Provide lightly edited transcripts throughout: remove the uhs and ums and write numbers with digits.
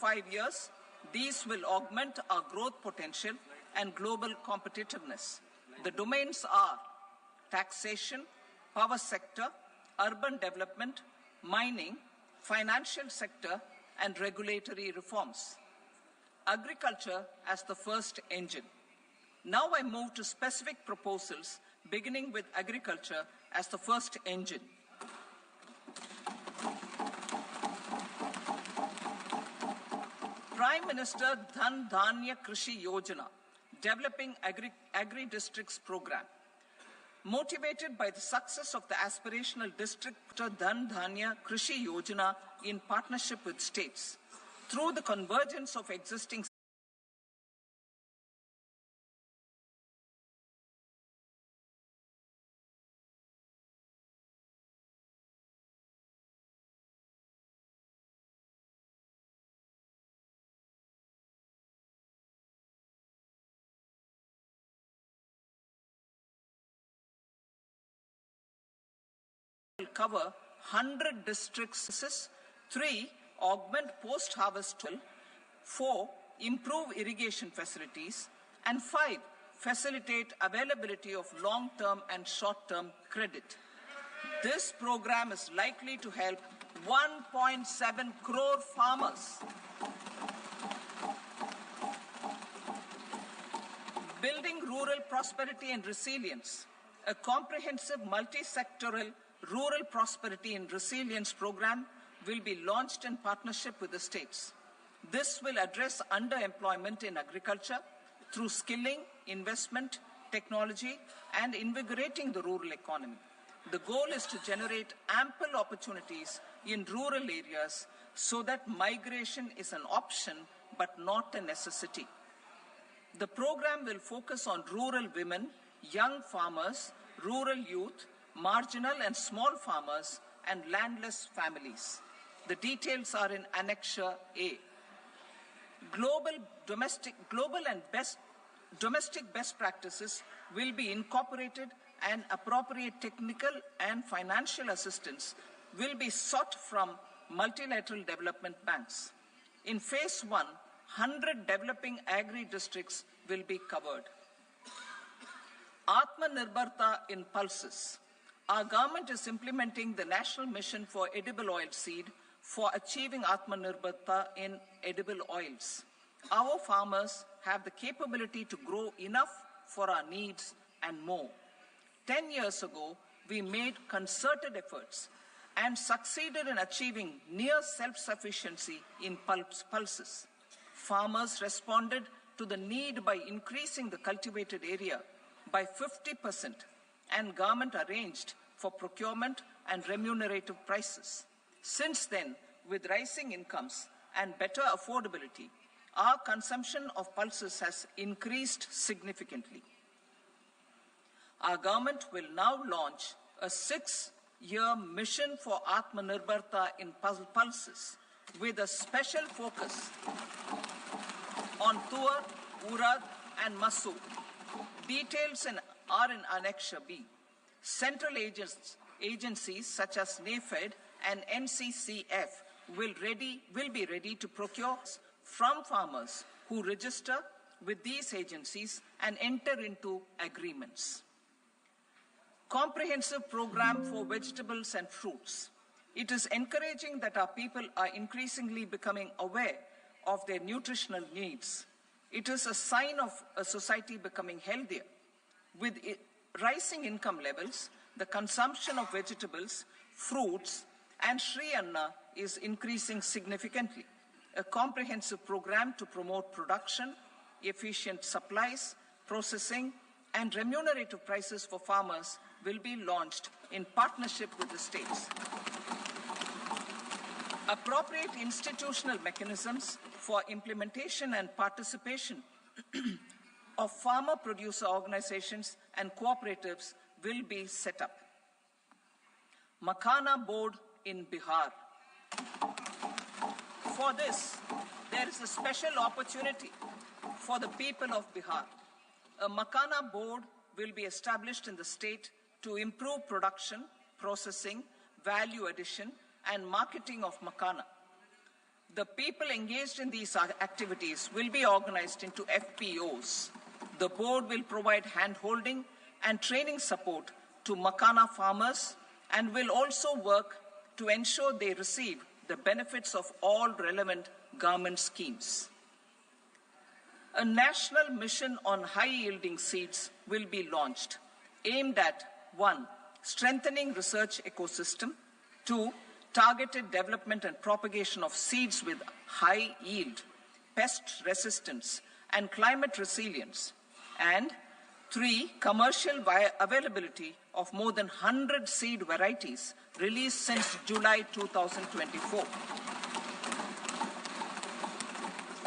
5 years, these will augment our growth potential and global competitiveness. The domains are taxation, power sector, urban development, mining, financial sector, and regulatory reforms. Agriculture as the first engine. Now I move to specific proposals, beginning with agriculture as the first engine. Prime Minister Dhan Dhanya Krishi Yojana, Developing Agri-Districts Program. Motivated by the success of the aspirational district Dhan Dhanya Krishi Yojana in partnership with states, through the convergence of existing will cover 100 districts, 3. Augment post-harvest tool, 4. Improve irrigation facilities, and 5. Facilitate availability of long-term and short-term credit. This program is likely to help 1.7 crore farmers. Building rural prosperity and resilience. A comprehensive multi-sectoral rural prosperity and resilience program will be launched in partnership with the states. This will address underemployment in agriculture through skilling, investment, technology, and invigorating the rural economy. The goal is to generate ample opportunities in rural areas so that migration is an option but not a necessity. The program will focus on rural women, young farmers, rural youth, marginal and small farmers, and landless families. The details are in Annexure A. Domestic best practices will be incorporated, and appropriate technical and financial assistance will be sought from multilateral development banks. In Phase 1, 100 developing agri-districts will be covered. Atmanirbharta in pulses. Our government is implementing the National Mission for Edible Oilseed for achieving Atmanirbharta in edible oils. Our farmers have the capability to grow enough for our needs and more. 10 years ago, we made concerted efforts and succeeded in achieving near self-sufficiency in pulses. Farmers responded to the need by increasing the cultivated area by 50%, and government arranged for procurement and remunerative prices. Since then, with rising incomes and better affordability, our consumption of pulses has increased significantly. Our government will now launch a 6-year mission for Atmanirbharta in pulses with a special focus on Tuar, Urad, and Masoor. Details are in Annexure B. Central agencies such as NAFED and NCCF will be ready to procure from farmers who register with these agencies and enter into agreements. Comprehensive program for vegetables and fruits. It is encouraging that our people are increasingly becoming aware of their nutritional needs. It is a sign of a society becoming healthier. With rising income levels, the consumption of vegetables, fruits, and Sri Anna is increasing significantly. A comprehensive program to promote production, efficient supplies, processing, and remunerative prices for farmers will be launched in partnership with the states. Appropriate institutional mechanisms for implementation and participation of farmer producer organizations and cooperatives will be set up. Makhana Board in Bihar. For this, there is a special opportunity for the people of Bihar. A Makhana Board will be established in the state to improve production, processing, value addition, and marketing of makhana. The people engaged in these activities will be organized into FPOs. The board will provide hand-holding and training support to Makana farmers and will also work to ensure they receive the benefits of all relevant government schemes. A national mission on high-yielding seeds will be launched, aimed at 1. Strengthening research ecosystem, 2. Targeted development and propagation of seeds with high yield, pest resistance, and climate resilience, and 3. Commercial availability of more than 100 seed varieties released since July 2024.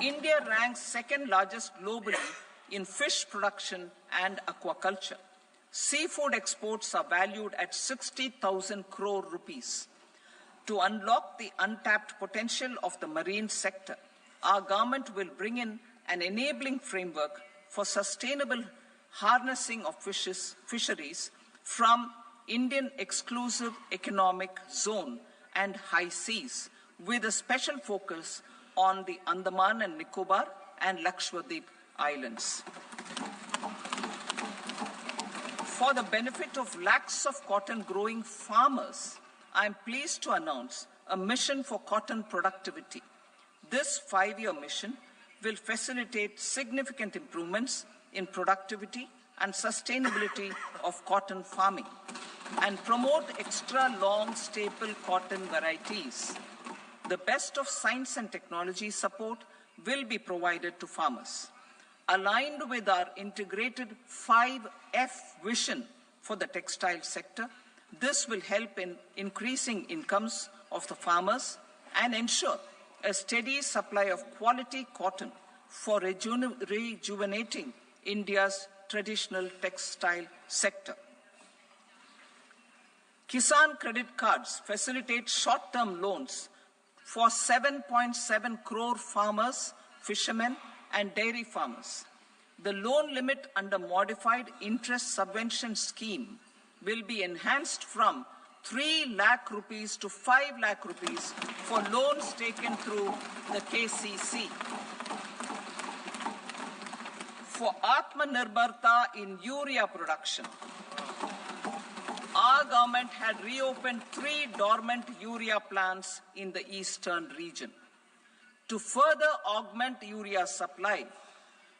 India ranks second largest globally in fish production and aquaculture. Seafood exports are valued at 60,000 crore rupees. To unlock the untapped potential of the marine sector, our government will bring in an enabling framework for sustainable harnessing of fisheries from Indian exclusive economic zone and high seas, with a special focus on the Andaman and Nicobar and Lakshadweep Islands. For the benefit of lakhs of cotton growing farmers, I am pleased to announce a mission for cotton productivity. This 5-year mission will facilitate significant improvements in productivity and sustainability of cotton farming and promote extra long staple cotton varieties. The best of science and technology support will be provided to farmers. Aligned with our integrated 5F vision for the textile sector, this will help in increasing incomes of the farmers and ensure a steady supply of quality cotton for rejuvenating India's traditional textile sector. Kisan credit cards facilitate short-term loans for 7.7 crore farmers, fishermen, and dairy farmers. The loan limit under modified interest subvention scheme will be enhanced from 3 lakh rupees to 5 lakh rupees for loans taken through the KCC. For Atmanirbharta in urea production, our government had reopened 3 dormant urea plants in the eastern region. To further augment urea supply,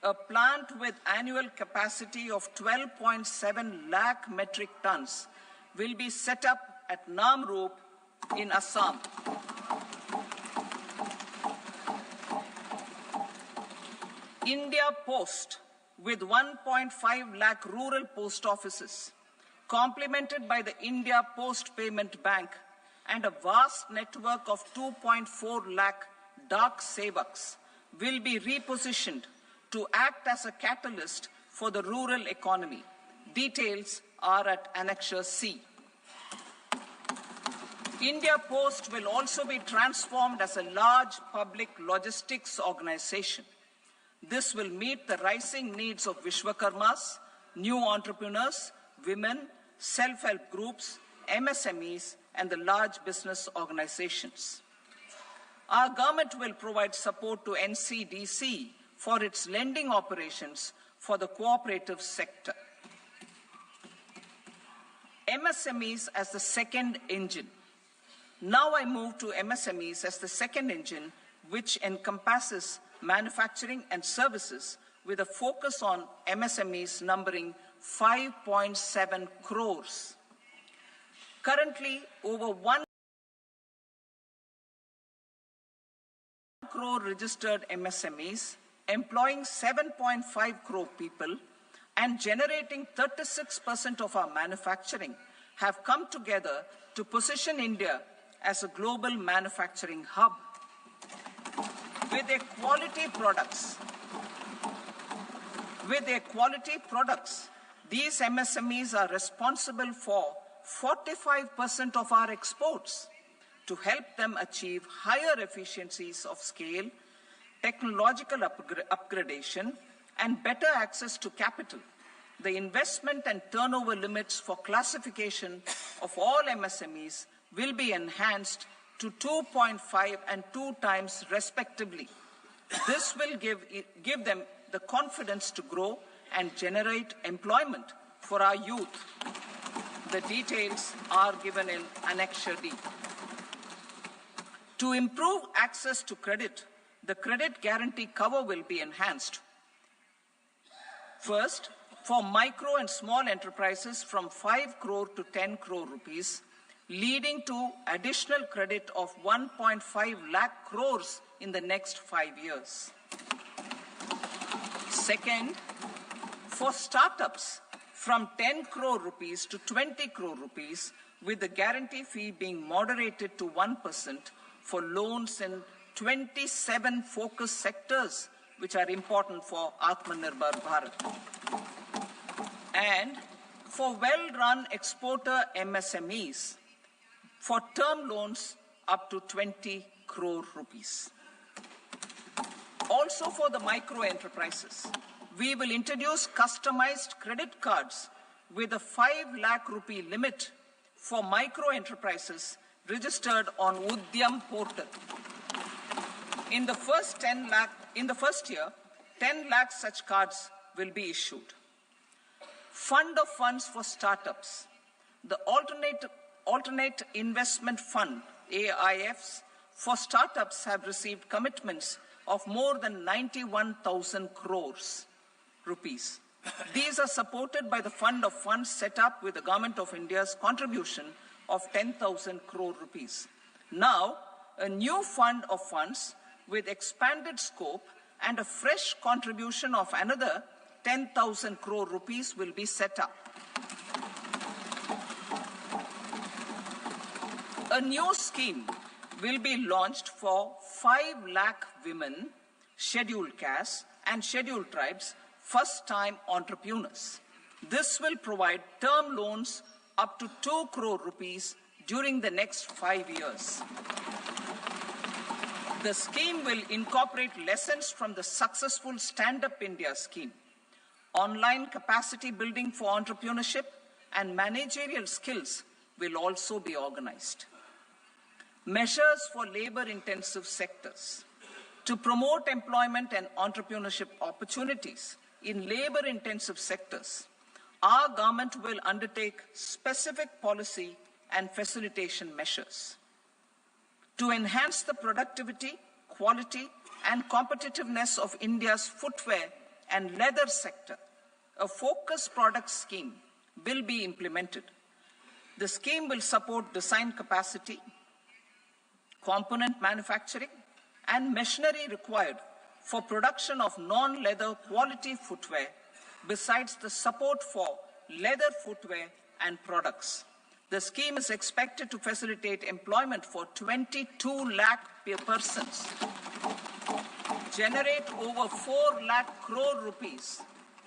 a plant with annual capacity of 12.7 lakh metric tons will be set up at Namrup in Assam. India Post, with 1.5 lakh rural post offices, complemented by the India Post Payment Bank and a vast network of 2.4 lakh Dak Sevaks, will be repositioned to act as a catalyst for the rural economy. Details are at Annexure C. India Post will also be transformed as a large public logistics organization. This will meet the rising needs of Vishwakarmas, new entrepreneurs, women, self-help groups, MSMEs, and the large business organizations. Our government will provide support to NCDC for its lending operations for the cooperative sector. MSMEs as the second engine. Now I move to MSMEs as the second engine, which encompasses manufacturing and services with a focus on MSMEs numbering 5.7 crores. Currently, over 1 crore registered MSMEs, employing 7.5 crore people and generating 36% of our manufacturing, have come together to position India as a global manufacturing hub. With their quality products, these MSMEs are responsible for 45% of our exports. To help them achieve higher efficiencies of scale, technological upgradation, and better access to capital, the investment and turnover limits for classification of all MSMEs will be enhanced to 2.5 and 2 times respectively. This will give them the confidence to grow and generate employment for our youth. The details are given in Annexure D. To improve access to credit, the credit guarantee cover will be enhanced. First, for micro and small enterprises from 5 crore to 10 crore rupees, leading to additional credit of 1.5 lakh crores in the next 5 years. Second, for startups from 10 crore rupees to 20 crore rupees, with the guarantee fee being moderated to 1% for loans in 27 focus sectors which are important for Atmanirbhar Bharat. And for well-run exporter MSMEs, for term loans up to 20 crore rupees. Also for the micro enterprises, we will introduce customized credit cards with a 5 lakh rupee limit for micro enterprises registered on Udyam portal. In the first year, 10 lakh such cards will be issued. Fund of funds for startups. The Alternate Investment Fund, AIFs, for startups have received commitments of more than 91,000 crores rupees. These are supported by the fund of funds set up with the Government of India's contribution of 10,000 crore rupees. Now, a new fund of funds with expanded scope and a fresh contribution of another 10,000 crore rupees will be set up. A new scheme will be launched for 5 lakh women, scheduled castes and scheduled tribes, first-time entrepreneurs. This will provide term loans up to 2 crore rupees during the next 5 years. The scheme will incorporate lessons from the successful Stand Up India scheme. Online capacity building for entrepreneurship and managerial skills will also be organized. Measures for labor-intensive sectors. To promote employment and entrepreneurship opportunities in labor-intensive sectors, our government will undertake specific policy and facilitation measures. To enhance the productivity, quality, and competitiveness of India's footwear and leather sector, a focused product scheme will be implemented. The scheme will support design capacity, component manufacturing, and machinery required for production of non-leather quality footwear, besides the support for leather footwear and products. The scheme is expected to facilitate employment for 22 lakh persons, generate over 4 lakh crore rupees,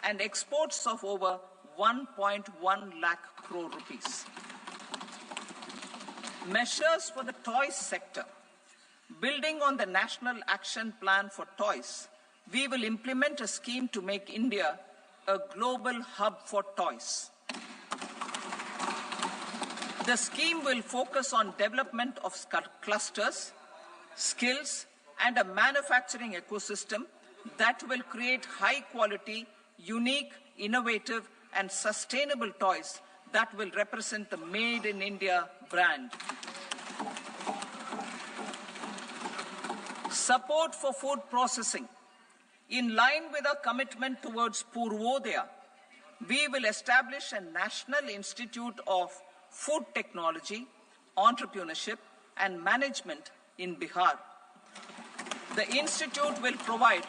and exports of over 1.1 lakh crore rupees. Measures for the toys sector. Building on the National Action Plan for Toys, we will implement a scheme to make India a global hub for toys. The scheme will focus on development of clusters, skills, and a manufacturing ecosystem that will create high-quality, unique, innovative, and sustainable toys that will represent the Made in India brand. Support for food processing. In line with our commitment towards Purvodaya, we will establish a National Institute of Food Technology, Entrepreneurship, and Management in Bihar. The institute will provide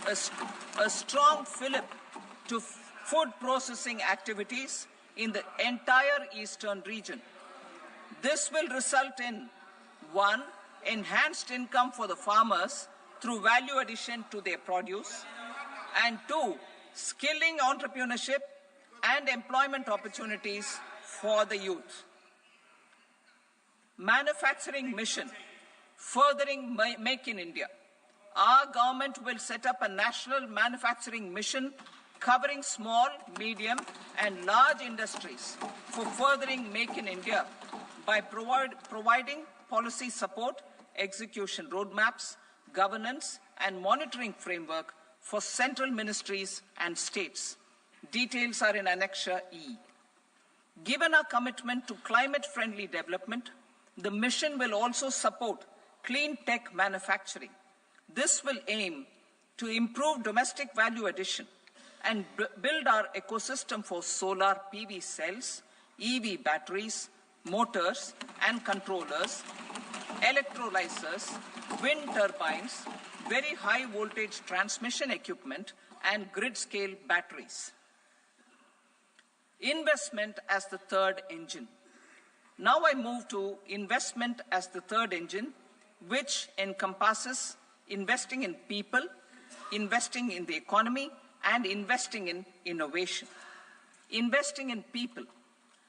a strong fillip to food processing activities in the entire eastern region. This will result in 1. Enhanced income for the farmers through value addition to their produce, and 2. Skilling entrepreneurship and employment opportunities for the youth. Manufacturing mission, furthering Make in India. Our government will set up a national manufacturing mission covering small, medium, and large industries for furthering Make in India by providing policy support, execution roadmaps, governance, and monitoring framework for central ministries and states. Details are in Annexure E. Given our commitment to climate-friendly development, the mission will also support clean tech manufacturing. This will aim to improve domestic value addition and build our ecosystem for solar PV cells, EV batteries, motors and controllers, electrolyzers, wind turbines, very high voltage transmission equipment, and grid-scale batteries. Investment as the third engine. Now I move to investment as the third engine, which encompasses investing in people, investing in the economy, and investing in innovation. Investing in people.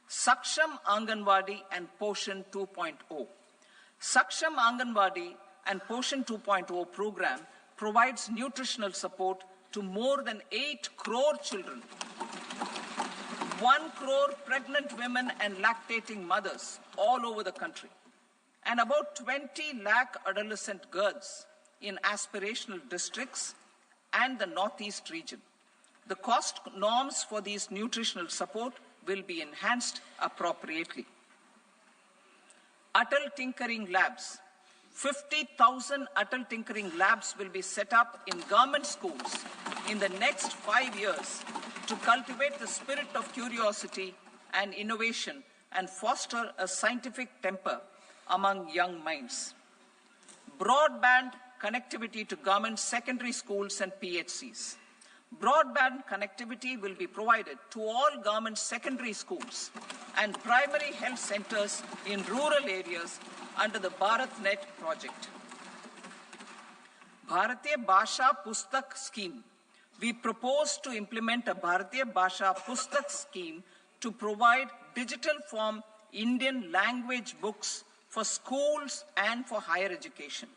Saksham Anganwadi and Poshan 2.0. Saksham Anganwadi and Poshan 2.0 program provides nutritional support to more than 8 crore children, 1 crore pregnant women and lactating mothers all over the country, and about 20 lakh adolescent girls in aspirational districts and the Northeast region. The cost norms for these nutritional support will be enhanced appropriately. Atal Tinkering Labs. 50,000 Atal Tinkering Labs will be set up in government schools in the next 5 years to cultivate the spirit of curiosity and innovation and foster a scientific temper among young minds. Broadband connectivity to government secondary schools and PHCs. Broadband connectivity will be provided to all government secondary schools and primary health centers in rural areas under the BharatNet project. Bharatiya Bhasha Pustak Scheme. We propose to implement a Bharatiya Bhasha Pustak scheme to provide digital form Indian language books for schools and for higher education.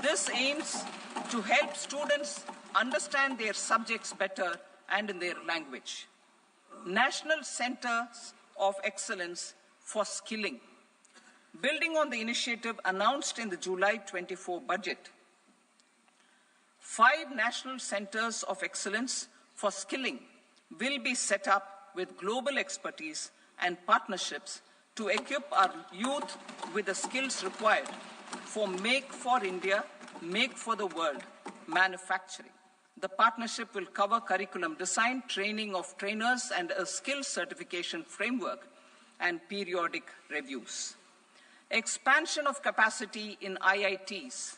This aims to help students understand their subjects better and in their language. National Centers of Excellence for Skilling. Building on the initiative announced in the July 24 budget, 5 national centers of excellence for skilling will be set up with global expertise and partnerships to equip our youth with the skills required for Make for India, Make for the World manufacturing. The partnership will cover curriculum design, training of trainers, and a skills certification framework and periodic reviews. Expansion of capacity in IITs.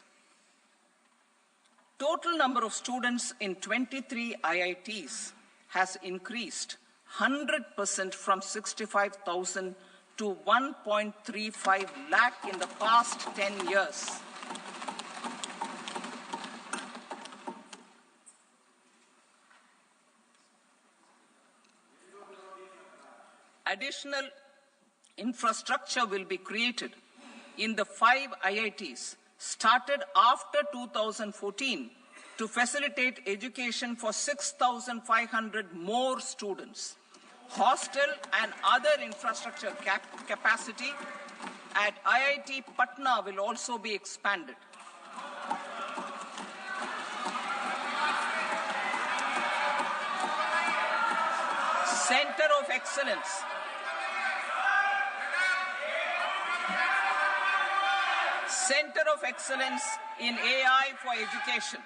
Total number of students in 23 IITs has increased 100% from 65,000 to 1.35 lakh in the past 10 years. Additional infrastructure will be created in the 5 IITs started after 2014 to facilitate education for 6,500 more students. Hostel and other infrastructure capacity at IIT Patna will also be expanded. Center of Excellence. Center of Excellence in AI for Education.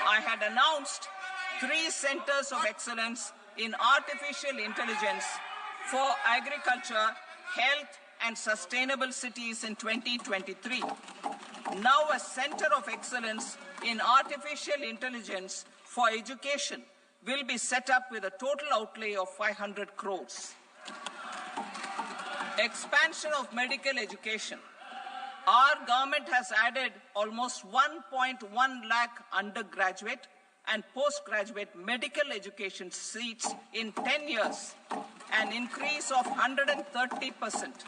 I had announced 3 centers of excellence in artificial intelligence for agriculture, health, and sustainable cities in 2023. Now a center of excellence in artificial intelligence for education will be set up with a total outlay of 500 crores. Expansion of medical education. Our government has added almost 1.1 lakh undergraduate and postgraduate medical education seats in 10 years, an increase of 130%.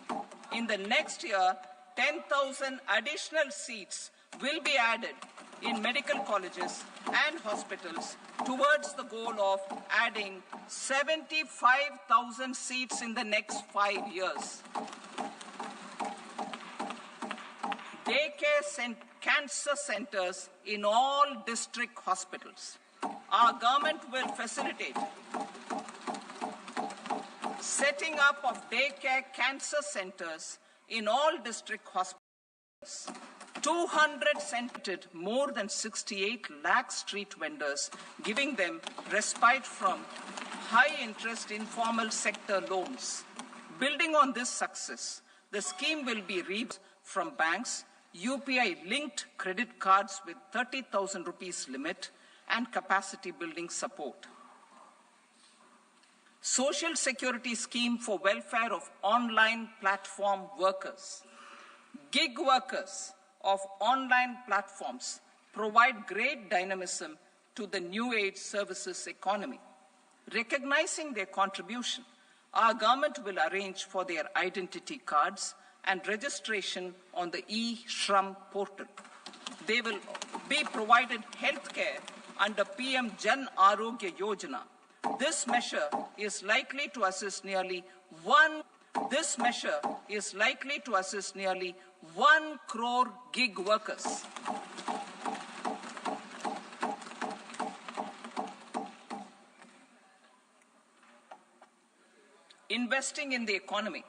In the next year, 10,000 additional seats will be added in medical colleges and hospitals towards the goal of adding 75,000 seats in the next 5 years. cancer centers in all district hospitals. Our government will facilitate setting up of daycare cancer centers in all district hospitals. 200 centered more than 68 lakh street vendors, giving them respite from high-interest informal sector loans. Building on this success, the scheme will be reimbursed from banks, UPI-linked credit cards with 30,000 rupees limit and capacity building support. Social Security Scheme for welfare of online platform workers. Gig workers of online platforms provide great dynamism to the new age services economy. Recognizing their contribution, our government will arrange for their identity cards and registration on the eShram portal. They will be provided health care under PM Jan Arogya Yojana. This measure is likely to assist nearly 1 crore gig workers. Investing in the economy.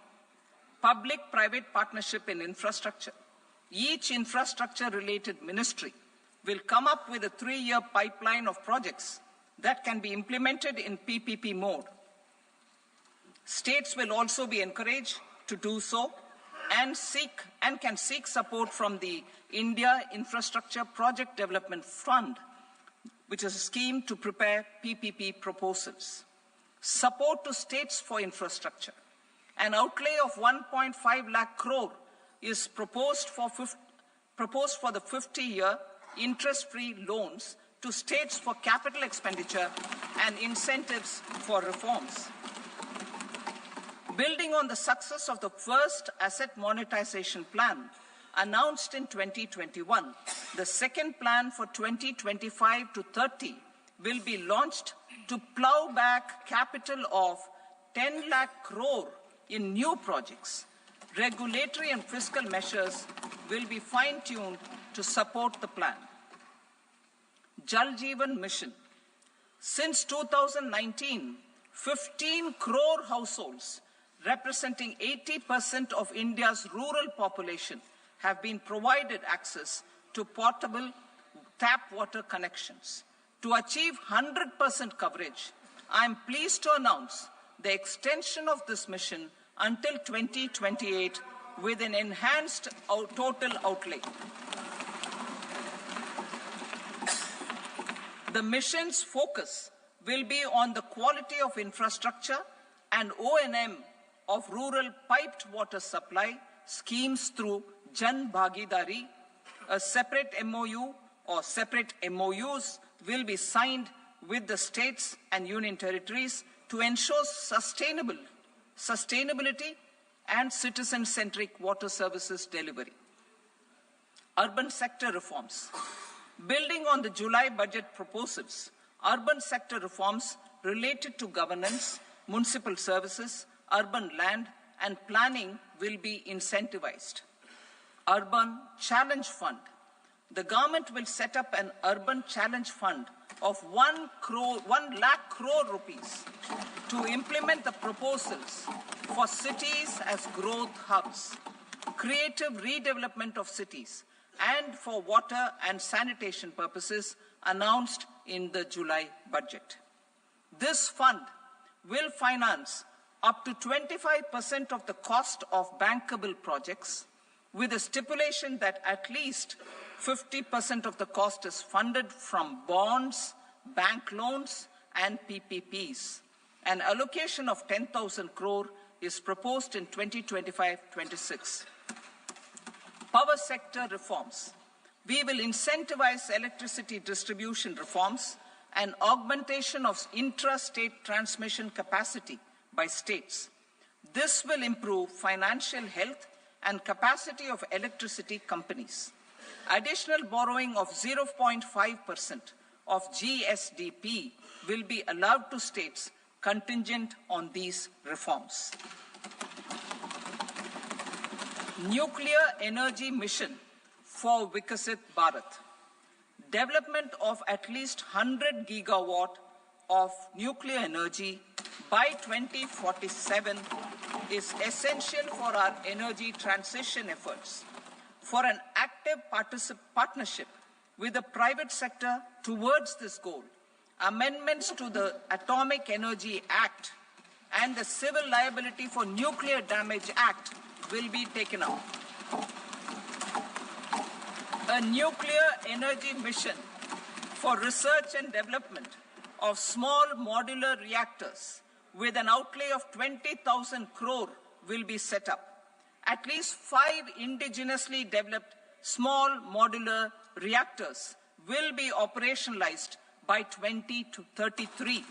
Public-private partnership in infrastructure. Each infrastructure-related ministry will come up with a 3-year pipeline of projects that can be implemented in PPP mode. States will also be encouraged to do so and can seek support from the India Infrastructure Project Development Fund, which is a scheme to prepare PPP proposals. Support to states for infrastructure. An outlay of 1.5 lakh crore is proposed for the 50-year interest-free loans to states for capital expenditure and incentives for reforms. Building on the success of the first asset monetization plan announced in 2021, the second plan for 2025 to 30 will be launched to plow back capital of 10 lakh crore in new projects. Regulatory and fiscal measures will be fine-tuned to support the plan. Jal Jeevan Mission. Since 2019, 15 crore households representing 80% of India's rural population have been provided access to portable tap water connections. To achieve 100% coverage, I am pleased to announce the extension of this mission until 2028 with an enhanced total outlay. The mission's focus will be on the quality of infrastructure and O&M of rural piped water supply schemes through Jan Bhagidari. A separate MOU or separate MOUs will be signed with the states and union territories to ensure sustainability and citizen-centric water services delivery. Urban sector reforms. Building on the July budget proposals, urban sector reforms related to governance, municipal services, urban land and planning will be incentivized. Urban Challenge Fund. The government will set up an Urban Challenge Fund of 1 lakh crore rupees to implement the proposals for cities as growth hubs, creative redevelopment of cities, and for water and sanitation purposes announced in the July budget. This fund will finance up to 25% of the cost of bankable projects with a stipulation that at least 50% of the cost is funded from bonds, bank loans, and PPPs. An allocation of 10,000 crore is proposed in 2025-26. Power sector reforms. We will incentivize electricity distribution reforms and augmentation of intra-state transmission capacity by states. This will improve financial health and capacity of electricity companies. Additional borrowing of 0.5% of GSDP will be allowed to states contingent on these reforms. Nuclear energy mission for Vikasit Bharat. Development of at least 100 gigawatt of nuclear energy by 2047 is essential for our energy transition efforts. For an active partnership with the private sector towards this goal, amendments to the Atomic Energy Act and the Civil Liability for Nuclear Damage Act will be taken up. A nuclear energy mission for research and development of small modular reactors with an outlay of 20,000 crore will be set up. At least 5 indigenously developed small modular reactors will be operationalized by 2033.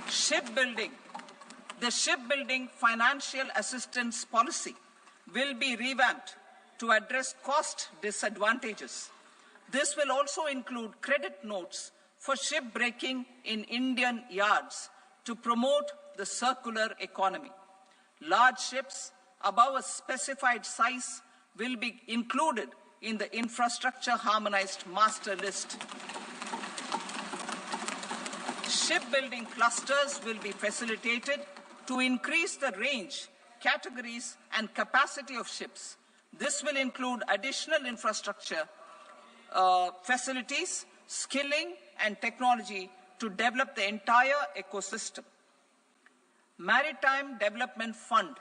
Shipbuilding. The shipbuilding financial assistance policy will be revamped to address cost disadvantages. This will also include credit notes for shipbreaking in Indian yards to promote the circular economy. Large ships above a specified size will be included in the infrastructure harmonized master list. Shipbuilding clusters will be facilitated to increase the range, categories, and capacity of ships. This will include additional infrastructure, facilities, skilling, and technology to develop the entire ecosystem. Maritime Development Fund.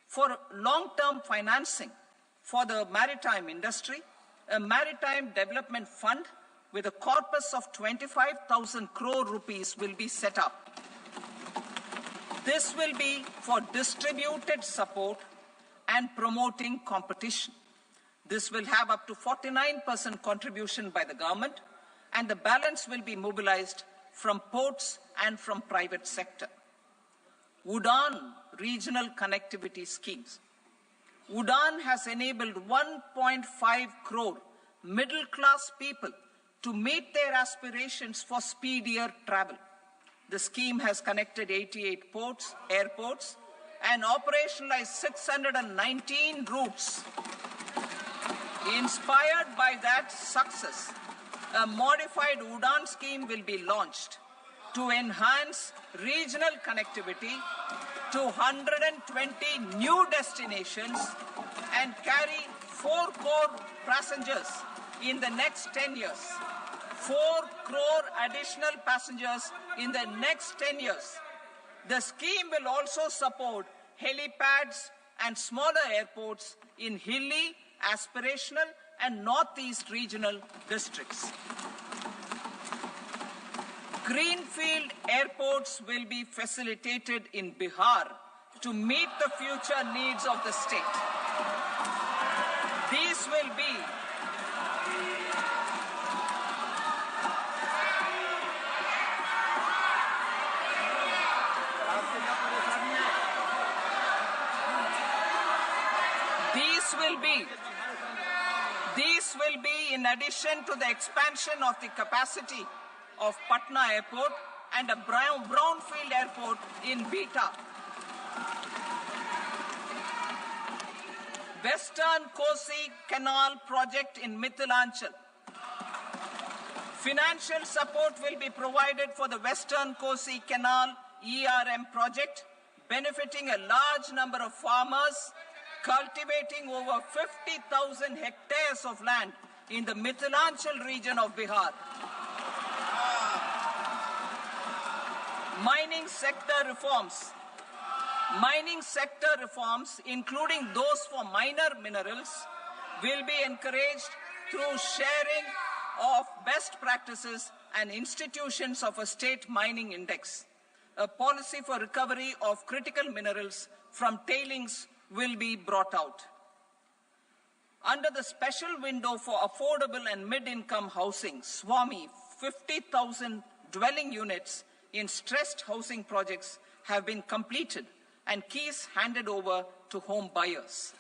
For long-term financing for the maritime industry, a Maritime Development Fund with a corpus of 25,000 crore rupees will be set up. This will be for distributed support and promoting competition. This will have up to 49% contribution by the government, and the balance will be mobilized from ports and from private sector. UDAN regional connectivity schemes. UDAN has enabled 1.5 crore middle-class people to meet their aspirations for speedier travel. The scheme has connected 88 airports, and operationalized 619 routes. Inspired by that success, a modified UDAN scheme will be launched to enhance regional connectivity to 120 new destinations and carry 4 crore passengers in the next 10 years. 4 crore additional passengers in the next 10 years. The scheme will also support helipads and smaller airports in hilly, aspirational, and northeast regional districts. Greenfield airports will be facilitated in Bihar to meet the future needs of the state. These will be These will be in addition to the expansion of the capacity of Patna Airport and a brownfield airport in Beta. Western Kosi Canal project in Mithilanchal. Financial support will be provided for the Western Kosi Canal ERM project, benefiting a large number of farmers cultivating over 50,000 hectares of land in the Mithilanchal region of Bihar. Mining sector reforms. Mining sector reforms, including those for minor minerals, will be encouraged through sharing of best practices and institutions of a state mining index. A policy for recovery of critical minerals from tailings will be brought out. Under the special window for affordable and mid-income housing, SWAMI, 50,000 dwelling units in stressed housing projects have been completed and keys handed over to home buyers.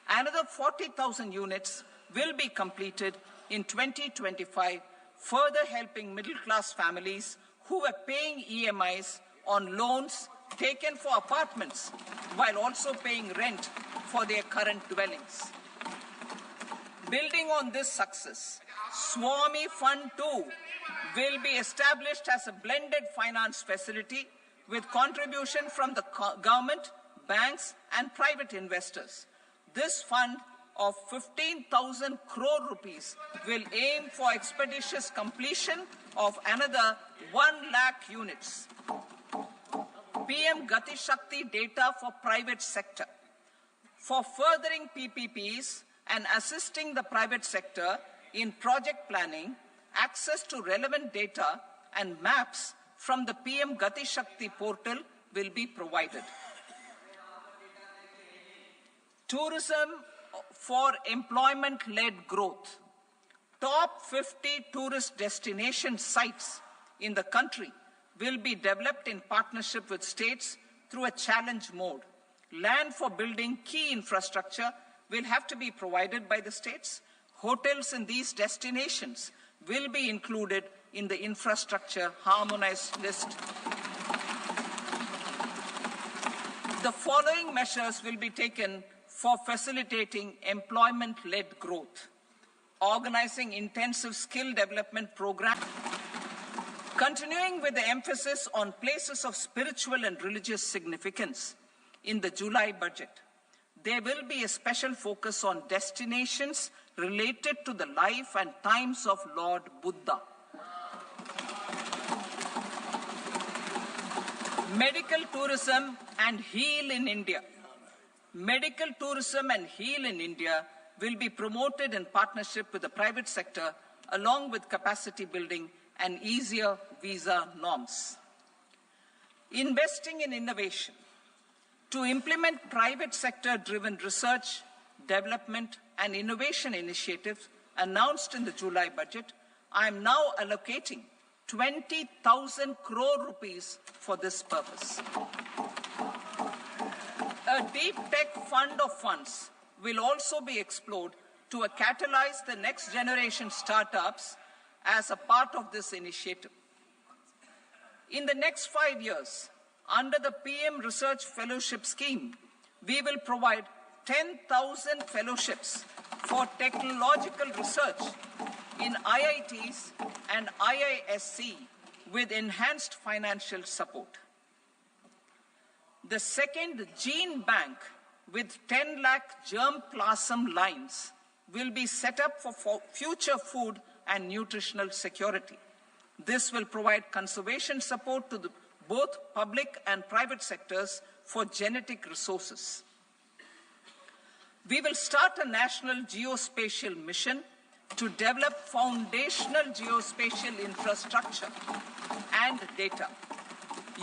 Another 40,000 units will be completed in 2025, further helping middle-class families who were paying EMIs on loans taken for apartments while also paying rent for their current dwellings. Building on this success, Swami Fund 2 will be established as a blended finance facility with contribution from the government, banks and private investors. This fund of 15,000 crore rupees will aim for expeditious completion of another 1 lakh units. PM Gati Shakti data for private sector. For furthering PPPs and assisting the private sector in project planning, access to relevant data and maps from the PM Gati Shakti portal will be provided. Tourism for employment-led growth. Top 50 tourist destination sites in the country will be developed in partnership with states through a challenge mode. Land for building key infrastructure will have to be provided by the states. Hotels in these destinations will be included in the infrastructure harmonized list. The following measures will be taken for facilitating employment-led growth. Organizing intensive skill development programs. Continuing with the emphasis on places of spiritual and religious significance in the July budget, there will be a special focus on destinations related to the life and times of Lord Buddha. Medical tourism and heal in India. Medical tourism and heal in India will be promoted in partnership with the private sector, along with capacity building and easier visa norms. Investing in innovation. To implement private sector-driven research, development and innovation initiatives announced in the July budget, I am now allocating 20,000 crore rupees for this purpose. A deep tech fund of funds will also be explored to catalyze the next generation startups as a part of this initiative. In the next 5 years, under the PM Research Fellowship Scheme, we will provide 10,000 fellowships for technological research in IITs and IISc with enhanced financial support. The second gene bank with 10 lakh germplasm lines will be set up for future food and nutritional security. This will provide conservation support to both public and private sectors for genetic resources. We will start a national geospatial mission to develop foundational geospatial infrastructure and data.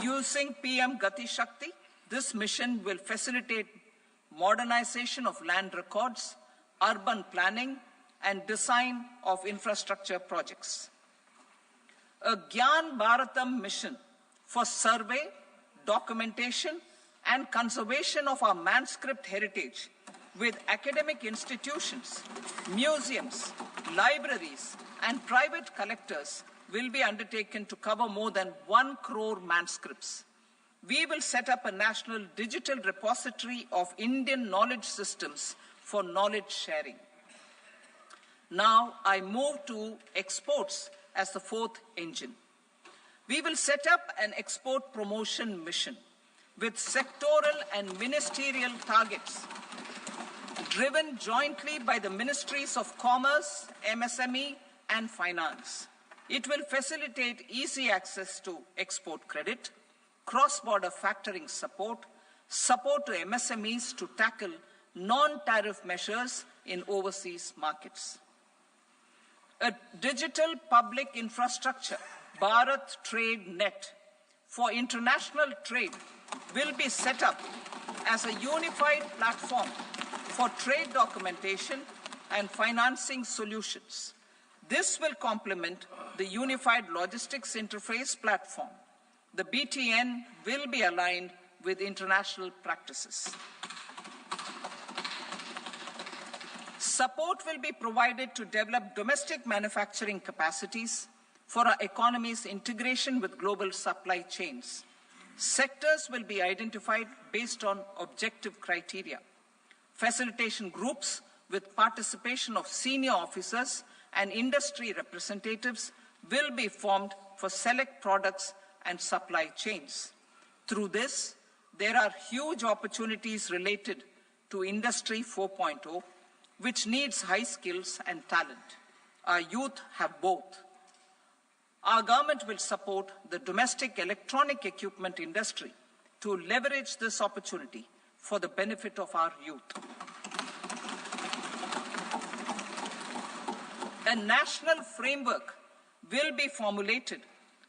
Using PM Gati Shakti, this mission will facilitate modernization of land records, urban planning, and design of infrastructure projects. A Gyan Bharatam mission for survey, documentation, and conservation of our manuscript heritage with academic institutions, museums, libraries, and private collectors will be undertaken to cover more than 1 crore manuscripts. We will set up a national digital repository of Indian knowledge systems for knowledge sharing. Now I move to exports as the fourth engine. We will set up an export promotion mission with sectoral and ministerial targets driven jointly by the Ministries of Commerce, MSME, and Finance. It will facilitate easy access to export credit, cross-border factoring support, support to MSMEs to tackle non-tariff measures in overseas markets. A digital public infrastructure, Bharat Trade Net, for international trade will be set up as a unified platform for trade documentation and financing solutions. This will complement the Unified Logistics Interface platform. The BTN will be aligned with international practices. Support will be provided to develop domestic manufacturing capacities for our economy's integration with global supply chains. Sectors will be identified based on objective criteria. Facilitation groups with participation of senior officers and industry representatives will be formed for select products and supply chains. Through this, there are huge opportunities related to Industry 4.0, which needs high skills and talent. Our youth have both. Our government will support the domestic electronic equipment industry to leverage this opportunity for the benefit of our youth. A national framework will be formulated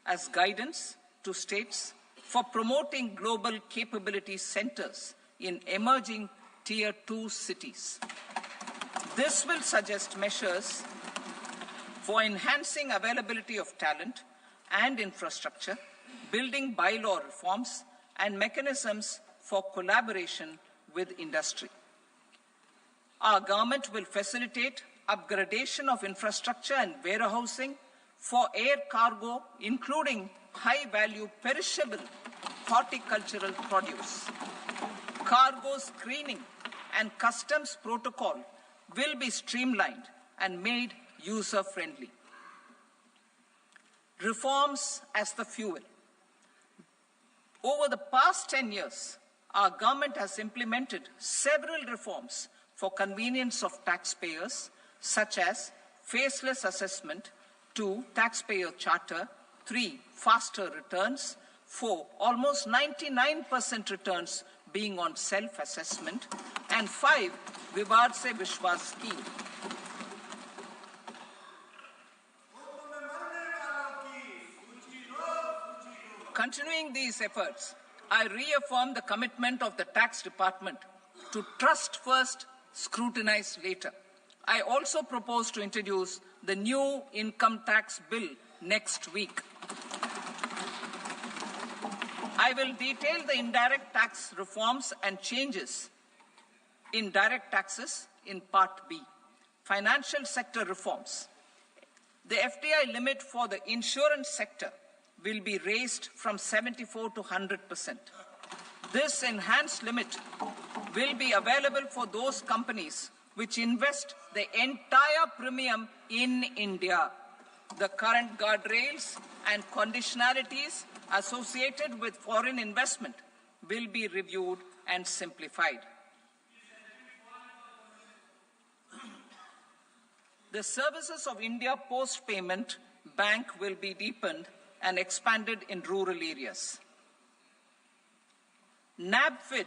as guidance to states for promoting global capability centers in emerging Tier 2 cities. This will suggest measures for enhancing availability of talent and infrastructure, building bylaw reforms, and mechanisms for collaboration with industry. Our government will facilitate upgradation of infrastructure and warehousing for air cargo, including high-value perishable horticultural produce. Cargo screening and customs protocol will be streamlined and made user-friendly. Reforms as the fuel. Over the past 10 years, our government has implemented several reforms for convenience of taxpayers, such as faceless assessment, 2, taxpayer charter, 3, faster returns, 4, almost 99% returns being on self-assessment, and 5, Vivad Se Vishwas scheme. Continuing these efforts, I reaffirm the commitment of the Tax Department to trust first, scrutinize later. I also propose to introduce the new income tax bill next week. I will detail the indirect tax reforms and changes in direct taxes in Part B. Financial sector reforms. The FDI limit for the insurance sector will be raised from 74 to 100%. This enhanced limit will be available for those companies which invest the entire premium in India. The current guardrails and conditionalities associated with foreign investment will be reviewed and simplified. The services of India Post Payment Bank will be deepened and expanded in rural areas. NABFID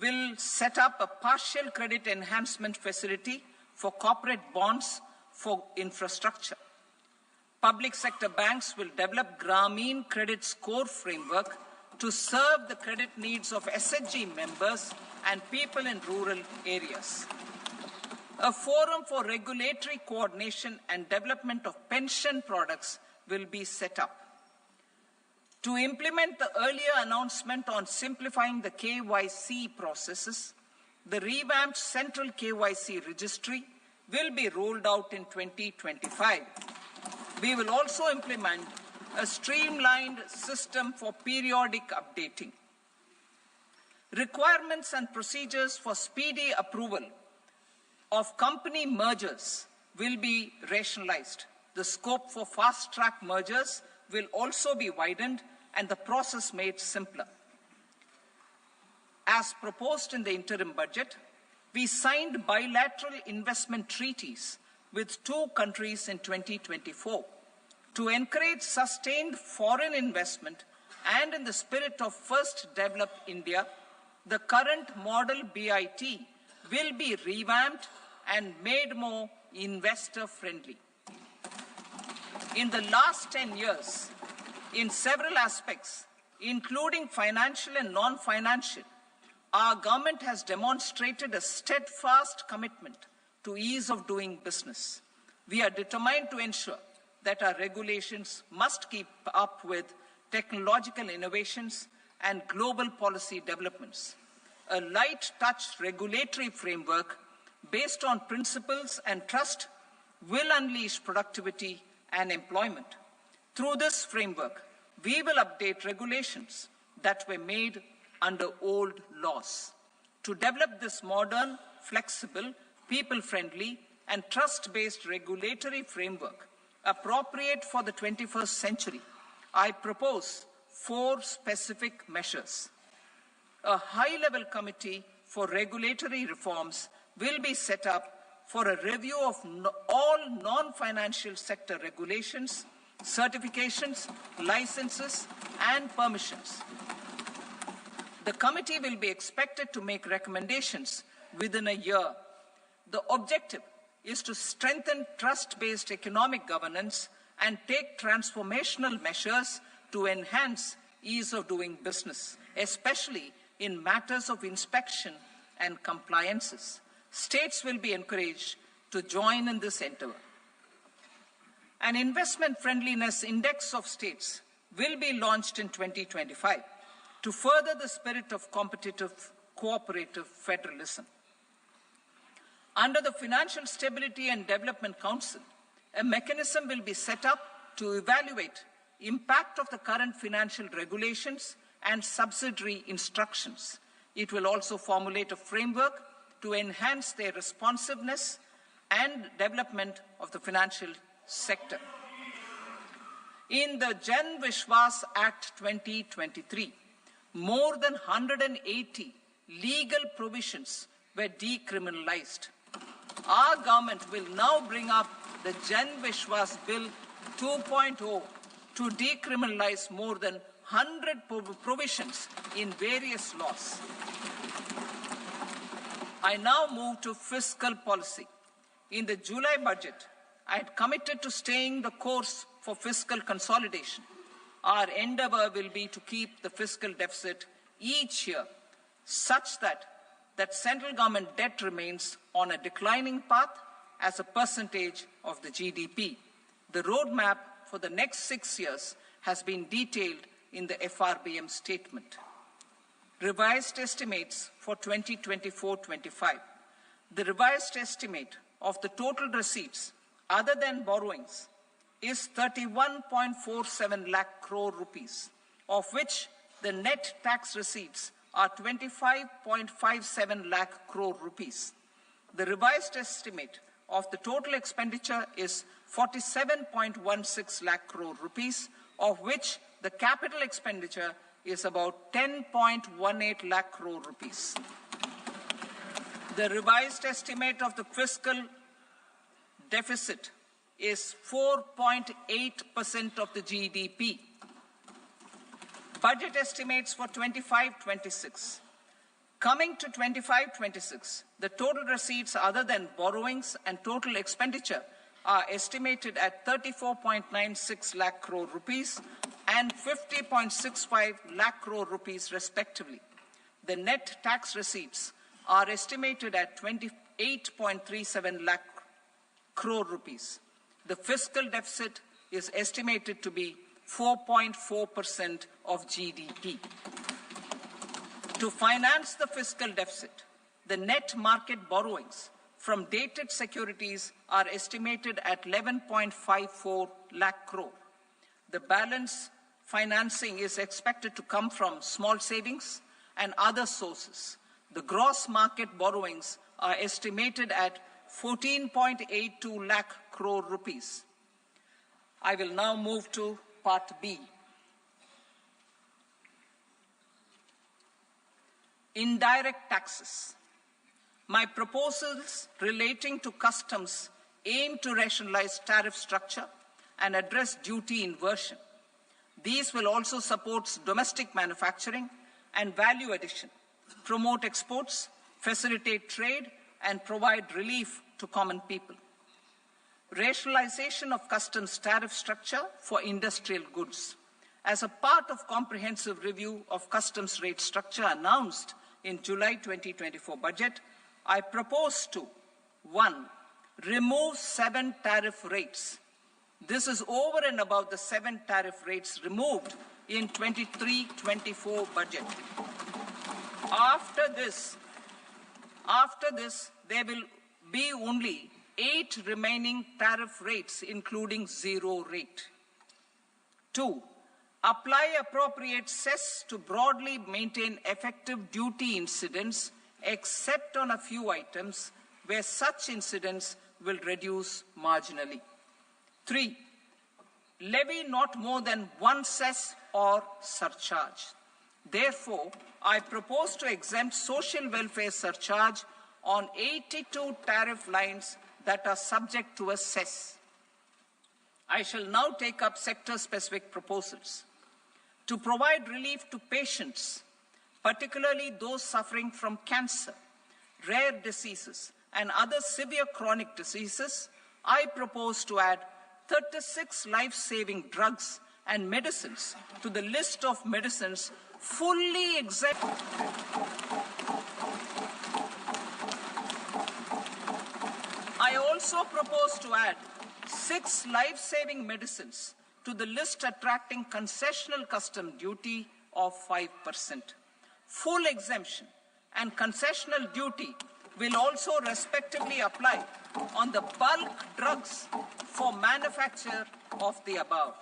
will set up a partial credit enhancement facility for corporate bonds for infrastructure. Public sector banks will develop Grameen Credit Score framework to serve the credit needs of SHG members and people in rural areas. A forum for regulatory coordination and development of pension products will be set up. To implement the earlier announcement on simplifying the KYC processes, the revamped Central KYC Registry will be rolled out in 2025. We will also implement a streamlined system for periodic updating. Requirements and procedures for speedy approval of company mergers will be rationalized. The scope for fast-track mergers will also be widened and the process made simpler. As proposed in the interim budget, we signed bilateral investment treaties with 2 countries in 2024 to encourage sustained foreign investment, and in the spirit of First Develop India, the current model BIT will be revamped and made more investor-friendly. In the last 10 years, in several aspects, including financial and non-financial, our government has demonstrated a steadfast commitment to ease of doing business. We are determined to ensure that our regulations must keep up with technological innovations and global policy developments. A light-touch regulatory framework based on principles and trust will unleash productivity and employment. Through this framework, we will update regulations that were made under old laws. To develop this modern, flexible, people-friendly, and trust-based regulatory framework appropriate for the 21st century, I propose 4 specific measures. A high-level committee for regulatory reforms will be set up for a review of all non-financial sector regulations, certifications, licenses, and permissions. The committee will be expected to make recommendations within a year. The objective is to strengthen trust-based economic governance and take transformational measures to enhance ease of doing business, especially in matters of inspection and compliances. States will be encouraged to join in this endeavor. An investment friendliness index of states will be launched in 2025 to further the spirit of competitive, cooperative federalism. Under the Financial Stability and Development Council, a mechanism will be set up to evaluate impact of the current financial regulations and subsidiary instructions. It will also formulate a framework to enhance their responsiveness and development of the financial sector. In the Jan Vishwas Act 2023, more than 180 legal provisions were decriminalized. Our government will now bring up the Jan Vishwas Bill 2.0 to decriminalize more than 100 provisions in various laws. I now move to fiscal policy. In the July budget, I had committed to staying the course for fiscal consolidation. Our endeavor will be to keep the fiscal deficit each year such that central government debt remains on a declining path as a percentage of the GDP. The roadmap for the next 6 years has been detailed in the FRBM statement. Revised estimates for 2024-25. The revised estimate of the total receipts other than borrowings is 31.47 lakh crore rupees, of which the net tax receipts are 25.57 lakh crore rupees. The revised estimate of the total expenditure is 47.16 lakh crore rupees, of which the capital expenditure is about 10.18 lakh crore rupees. The revised estimate of the fiscal deficit is 4.8% of the GDP. Budget estimates for 25-26. Coming to 25-26, the total receipts other than borrowings and total expenditure are estimated at 34.96 lakh crore rupees and 50.65 lakh crore rupees respectively. The net tax receipts are estimated at 28.37 lakh crore rupees. The fiscal deficit is estimated to be 4.4% of GDP. To finance the fiscal deficit, the net market borrowings from dated securities are estimated at 11.54 lakh crore. The balance financing is expected to come from small savings and other sources. The gross market borrowings are estimated at 14.82 lakh crore rupees. I will now move to Part B. Indirect taxes. My proposals relating to customs aim to rationalize tariff structure and address duty inversion. These will also support domestic manufacturing and value addition, promote exports, facilitate trade, and provide relief to common people. Rationalization of customs tariff structure for industrial goods. As a part of comprehensive review of customs rate structure announced in July 2024 budget, I propose to 1. Remove 7 tariff rates. This is over and above the 7 tariff rates removed in 23-24 budget. After this, there will be only 8 remaining tariff rates, including 0 rate. 2. Apply appropriate cess to broadly maintain effective duty incidence except on a few items where such incidents will reduce marginally. 3. Levy not more than one cess or surcharge. Therefore, I propose to exempt social welfare surcharge on 82 tariff lines that are subject to a cess. I shall now take up sector-specific proposals. To provide relief to patients, particularly those suffering from cancer, rare diseases, and other severe chronic diseases, I propose to add 36 life-saving drugs and medicines to the list of medicines fully exempt. I also propose to add 6 life-saving medicines to the list attracting concessional custom duty of 5%. Full exemption and concessional duty will also respectively apply on the bulk drugs for manufacture of the above.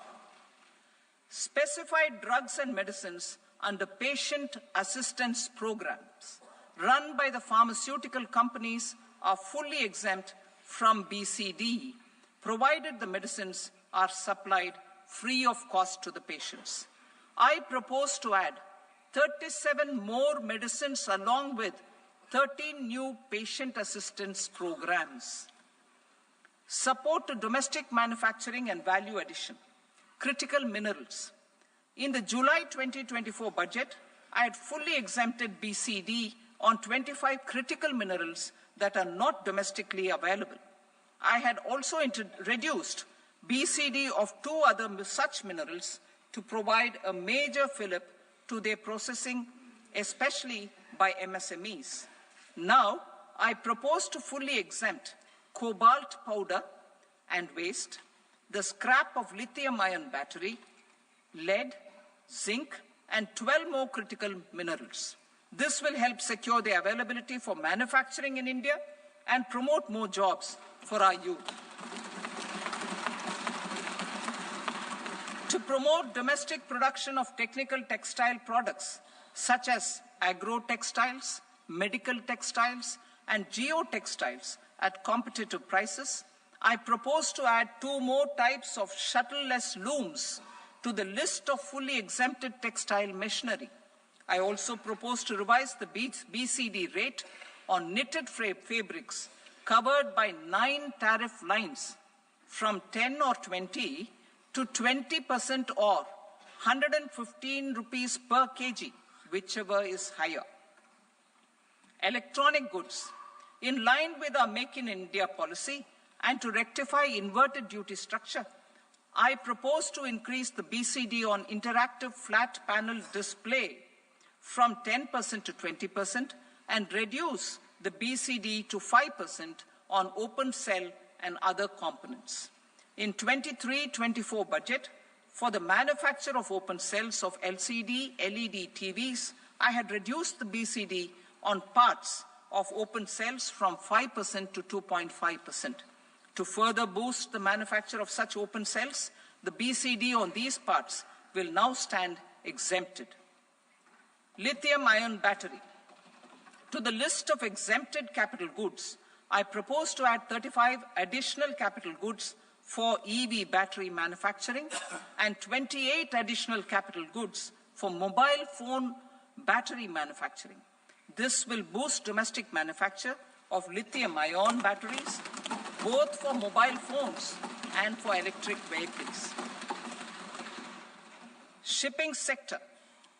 Specified drugs and medicines under patient assistance programs run by the pharmaceutical companies are fully exempt from BCD, provided the medicines are supplied free of cost to the patients. I propose to add 37 more medicines along with 13 new patient assistance programs. Support to domestic manufacturing and value addition. Critical minerals. In the July 2024 budget, I had fully exempted BCD on 25 critical minerals that are not domestically available. I had also reduced BCD of 2 other such minerals to provide a major fillip to their processing, especially by MSMEs. Now, I propose to fully exempt cobalt powder and waste, the scrap of lithium-ion battery, lead, zinc, and 12 more critical minerals. This will help secure the availability for manufacturing in India and promote more jobs for our youth. To promote domestic production of technical textile products such as agro-textiles, medical textiles, and geotextiles at competitive prices, I propose to add 2 more types of shuttle-less looms to the list of fully exempted textile machinery. I also propose to revise the BCD rate on knitted fabrics covered by 9 tariff lines from 10 or 20 to 20% or 115 rupees per kg, whichever is higher. Electronic goods. In line with our Make in India policy and to rectify inverted duty structure, I propose to increase the BCD on interactive flat panel display from 10% to 20% and reduce the BCD to 5% on open cell and other components. In 23-24 budget, for the manufacture of open cells of LCD, LED TVs, I had reduced the BCD on parts of open cells from 5% to 2.5%. To further boost the manufacture of such open cells, the BCD on these parts will now stand exempted. Lithium-ion battery. To the list of exempted capital goods, I propose to add 35 additional capital goods for EV battery manufacturing and 28 additional capital goods for mobile phone battery manufacturing. This will boost domestic manufacture of lithium-ion batteries, both for mobile phones and for electric vehicles. Shipping sector.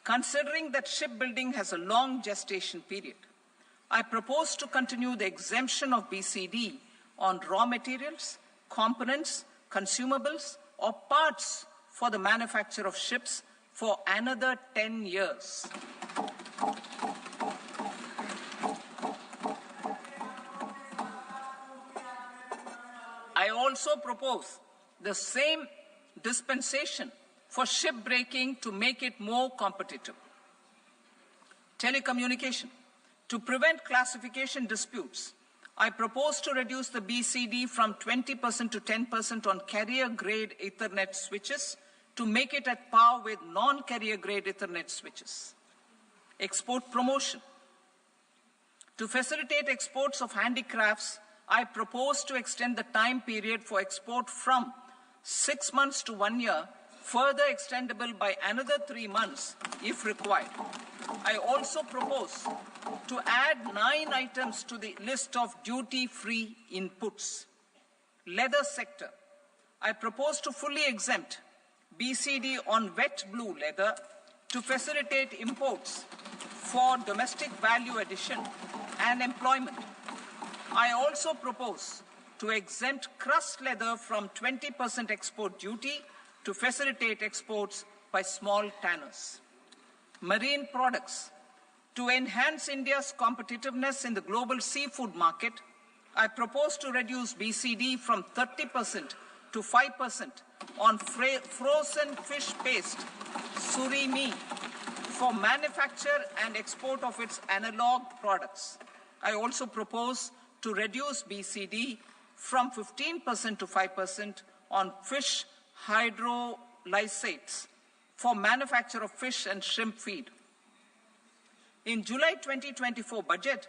Considering that shipbuilding has a long gestation period, I propose to continue the exemption of BCD on raw materials, components, consumables, or parts for the manufacture of ships for another 10 years. I also propose the same dispensation for shipbreaking to make it more competitive. Telecommunication. To prevent classification disputes, I propose to reduce the BCD from 20% to 10% on carrier-grade Ethernet switches to make it at par with non-carrier-grade Ethernet switches. Export promotion. To facilitate exports of handicrafts, I propose to extend the time period for export from 6 months to 1 year, further extendable by another 3 months if required. I also propose to add 9 items to the list of duty-free inputs. Leather sector. I propose to fully exempt BCD on wet blue leather to facilitate imports for domestic value addition and employment. I also propose to exempt crust leather from 20% export duty to facilitate exports by small tanners. Marine products. To enhance India's competitiveness in the global seafood market, I propose to reduce BCD from 30% to 5% on frozen fish paste, surimi, for manufacture and export of its analog products. I also propose to reduce BCD from 15% to 5% on fish hydrolysates for manufacture of fish and shrimp feed. In July 2024 budget,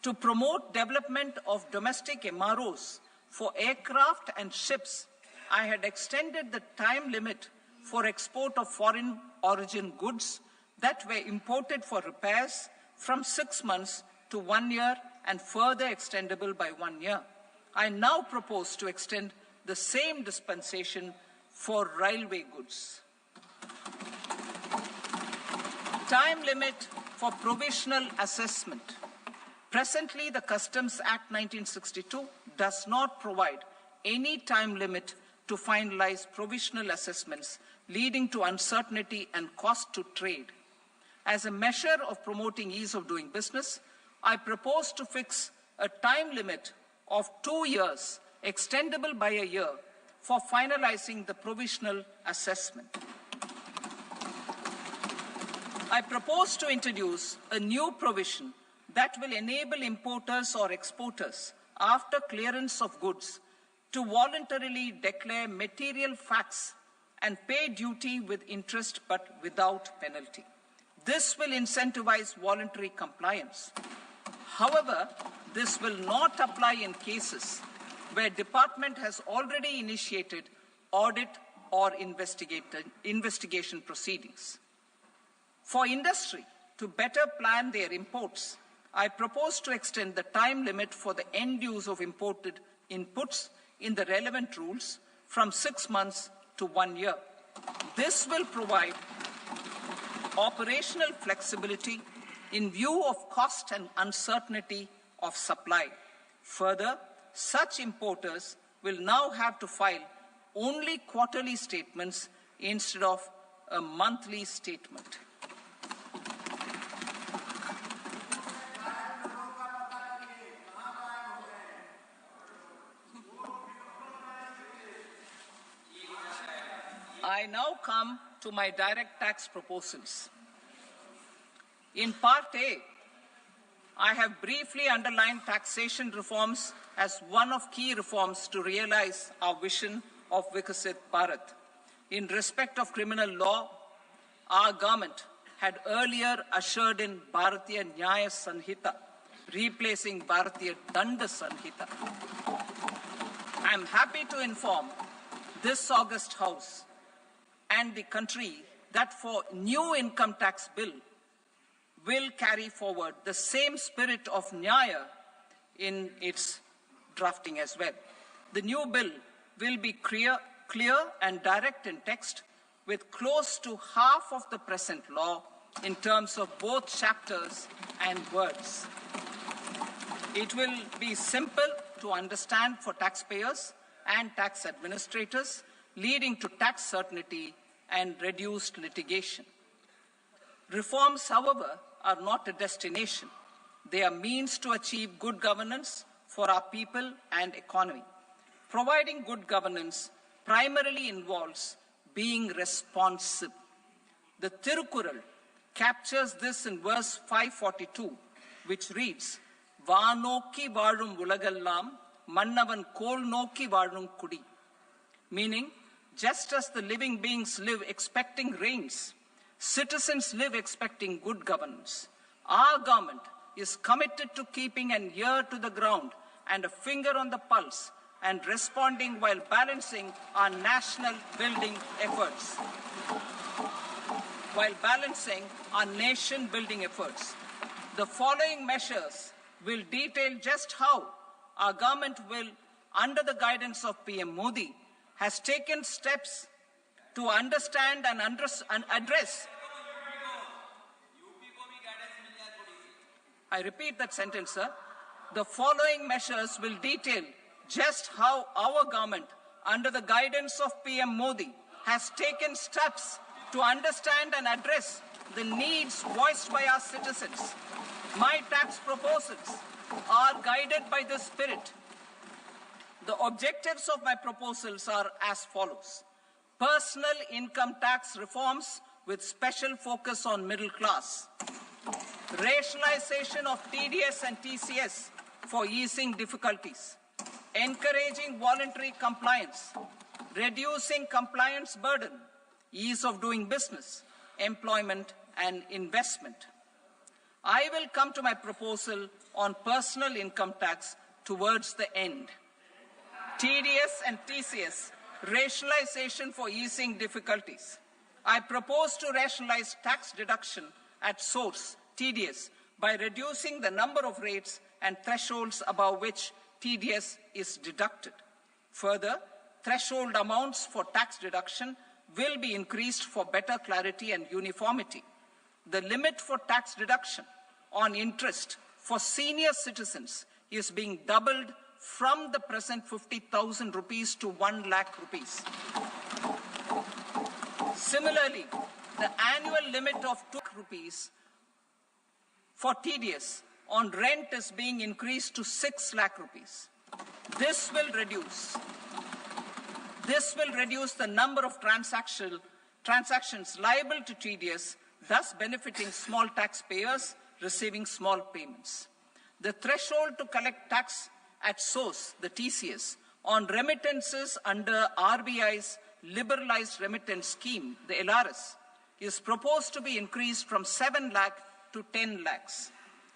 to promote development of domestic MROs for aircraft and ships, I had extended the time limit for export of foreign origin goods that were imported for repairs from 6 months to 1 year and further extendable by 1 year. I now propose to extend the same dispensation for railway goods. Time limit for provisional assessment. Presently, the Customs Act 1962 does not provide any time limit to finalize provisional assessments, leading to uncertainty and cost to trade. As a measure of promoting ease of doing business, I propose to fix a time limit of 2 years, extendable by a year, for finalizing the provisional assessment. I propose to introduce a new provision that will enable importers or exporters, after clearance of goods, to voluntarily declare material facts and pay duty with interest but without penalty. This will incentivize voluntary compliance. However, this will not apply in cases where department has already initiated audit or investigation proceedings. For industry to better plan their imports, I propose to extend the time limit for the end use of imported inputs in the relevant rules from 6 months to 1 year. This will provide operational flexibility in view of cost and uncertainty of supply. Further, such importers will now have to file only quarterly statements instead of a monthly statement. I now come to my direct tax proposals. In Part A, I have briefly underlined taxation reforms as one of key reforms to realize our vision of Vikasit Bharat. In respect of criminal law, our government had earlier ushered in Bharatiya Nyaya Sanhita, replacing Bharatiya Danda Sanhita. I am happy to inform this august House and the country that for new income tax bill will carry forward the same spirit of Nyaya in its drafting as well. The new bill will be clear and direct in text, with close to half of the present law in terms of both chapters and words. It will be simple to understand for taxpayers and tax administrators, leading to tax certainty and reduced litigation. Reforms, however, are not a destination. They are means to achieve good governance for our people and economy. Providing good governance primarily involves being responsive. The Tirukkural captures this in verse 542, which reads, "Vaanokki vaazhum ulagallam, mannavan kol nokki vaazhum kudi," meaning, just as the living beings live expecting rains, citizens live expecting good governance. Our government is committed to keeping an ear to the ground and a finger on the pulse and responding while balancing our national building efforts. The following measures will detail just how our government will, under the guidance of PM Modi, has taken steps to understand and address. I repeat that sentence, sir. The following measures will detail just how our government, under the guidance of PM Modi, has taken steps to understand and address the needs voiced by our citizens. My tax proposals are guided by this spirit. The objectives of my proposals are as follows. Personal income tax reforms with special focus on middle class. Rationalization of TDS and TCS for easing difficulties. Encouraging voluntary compliance. Reducing compliance burden. Ease of doing business, employment and investment. I will come to my proposal on personal income tax towards the end. TDS and TCS, rationalization for easing difficulties. I propose to rationalize tax deduction at source, TDS, by reducing the number of rates and thresholds above which TDS is deducted. Further, threshold amounts for tax deduction will be increased for better clarity and uniformity. The limit for tax deduction on interest for senior citizens is being doubled from the present 50,000 rupees to 1 lakh rupees. Similarly, the annual limit of 2 lakh rupees for TDS on rent is being increased to 6 lakh rupees. This will reduce the number of transactions liable to TDS, thus benefiting small taxpayers receiving small payments. The threshold to collect tax at source, the TCS, on remittances under RBI's liberalized remittance scheme, the LRS, is proposed to be increased from 7 lakh to 10 lakhs.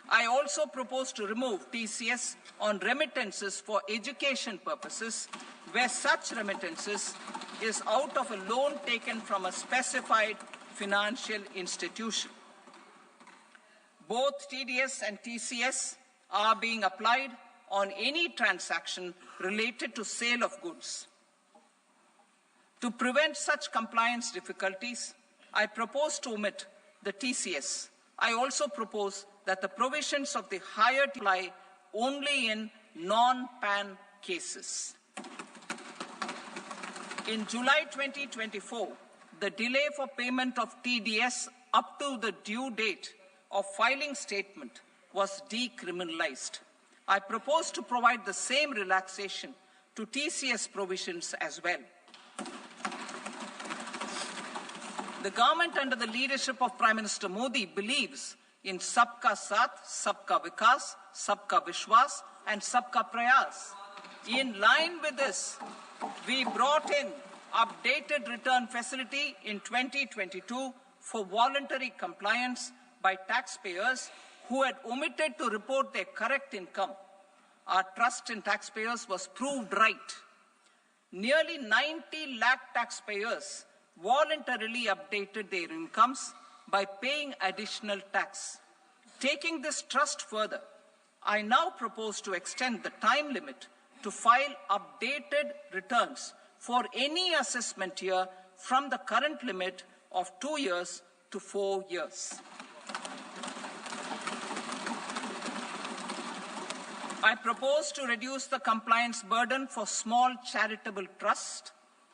I also propose to remove TCS on remittances for education purposes, where such remittances is out of a loan taken from a specified financial institution. Both TDS and TCS are being applied on any transaction related to sale of goods. To prevent such compliance difficulties, I propose to omit the TCS. I also propose that the provisions of the higher apply only in non-PAN cases. In July 2024, the delay for payment of TDS up to the due date of filing statement was decriminalized. I propose to provide the same relaxation to TCS provisions as well. The government under the leadership of Prime Minister Modi believes in Sabka Saath, Sabka Vikas, Sabka Vishwas and Sabka Prayas. In line with this, we brought in updated return facility in 2022 for voluntary compliance by taxpayers who had omitted to report their correct income. Our trust in taxpayers was proved right. Nearly 90 lakh taxpayers voluntarily updated their incomes by paying additional tax. Taking this trust further, I now propose to extend the time limit to file updated returns for any assessment year from the current limit of 2 years to 4 years. I propose to reduce the compliance burden for small charitable trusts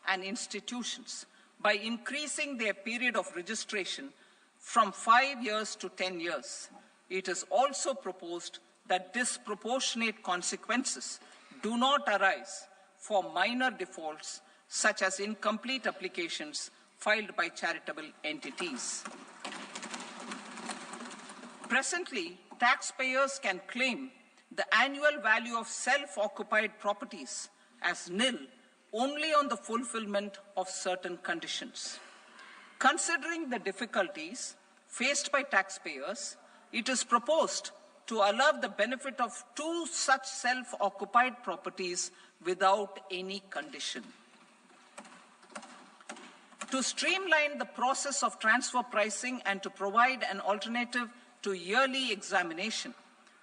and institutions by increasing their period of registration from 5 years to 10 years. It is also proposed that disproportionate consequences do not arise for minor defaults, such as incomplete applications filed by charitable entities. Presently, taxpayers can claim the annual value of self-occupied properties as nil only on the fulfillment of certain conditions. Considering the difficulties faced by taxpayers, it is proposed to allow the benefit of 2 such self-occupied properties without any condition. To streamline the process of transfer pricing and to provide an alternative to yearly examination,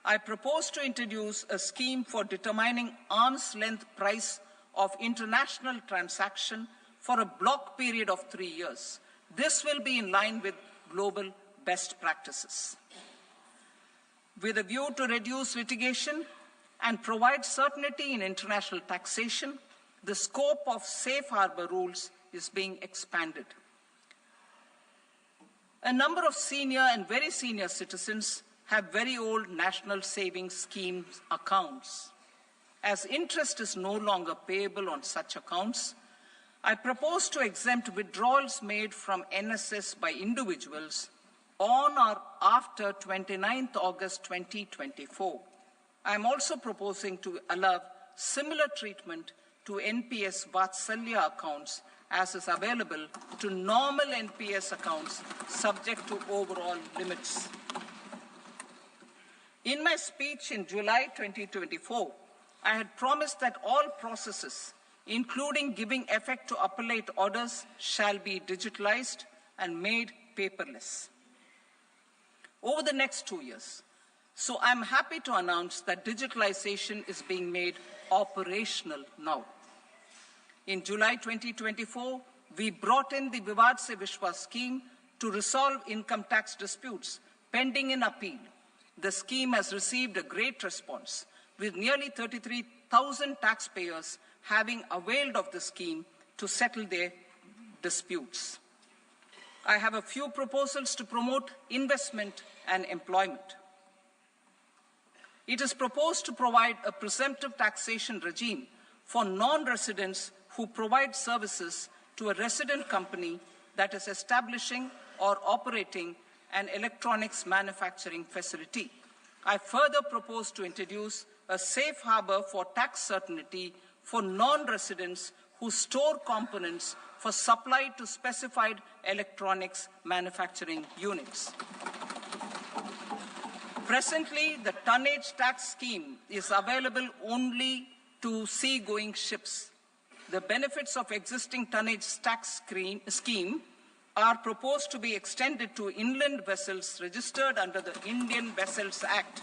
I propose to introduce a scheme for determining arm's length price of international transaction for a block period of 3 years. This will be in line with global best practices. With a view to reduce litigation and provide certainty in international taxation, the scope of safe harbor rules is being expanded. A number of senior and very senior citizens have very old national savings schemes accounts. As interest is no longer payable on such accounts, I propose to exempt withdrawals made from NSS by individuals on or after 29th August 2024. I am also proposing to allow similar treatment to NPS Vatsalya accounts as is available to normal NPS accounts subject to overall limits. In my speech in July 2024, I had promised that all processes, including giving effect to appellate orders, shall be digitalized and made paperless over the next 2 years. So I'm happy to announce that digitalization is being made operational now. In July 2024, we brought in the Vivad Se Vishwas scheme to resolve income tax disputes pending in appeal. The scheme has received a great response, with nearly 33,000 taxpayers having availed of the scheme to settle their disputes. I have a few proposals to promote investment and employment. It is proposed to provide a presumptive taxation regime for non-residents who provide services to a resident company that is establishing or operating an electronics manufacturing facility. I further propose to introduce a safe harbor for tax certainty for non-residents who store components for supply to specified electronics manufacturing units. Presently, the tonnage tax scheme is available only to sea-going ships. The benefits of existing tonnage tax scheme are proposed to be extended to inland vessels registered under the Indian Vessels Act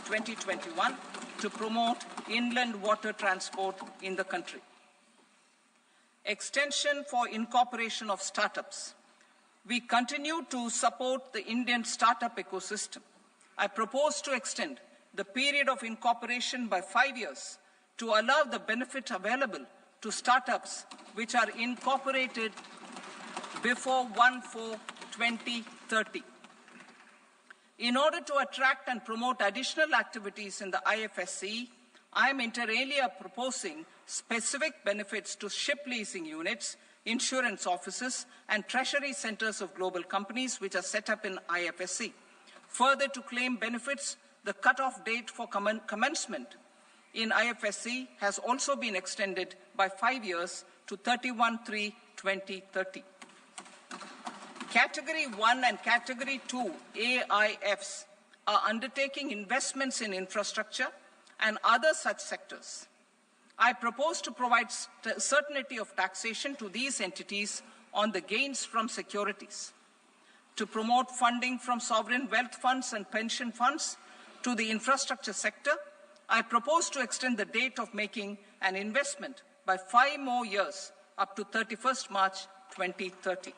2021 to promote inland water transport in the country. Extension for incorporation of startups. We continue to support the Indian startup ecosystem. I propose to extend the period of incorporation by 5 years to allow the benefit available to startups which are incorporated before 1/4/2030. In order to attract and promote additional activities in the IFSC, I am inter alia proposing specific benefits to ship leasing units, insurance offices, and treasury centers of global companies which are set up in IFSC. Further, to claim benefits, the cut-off date for commencement in IFSC has also been extended by 5 years to 31/3/2030. Category 1 and Category 2 AIFs are undertaking investments in infrastructure and other such sectors. I propose to provide certainty of taxation to these entities on the gains from securities, to promote funding from sovereign wealth funds and pension funds to the infrastructure sector. I propose to extend the date of making an investment by 5 more years up to 31st March 2030.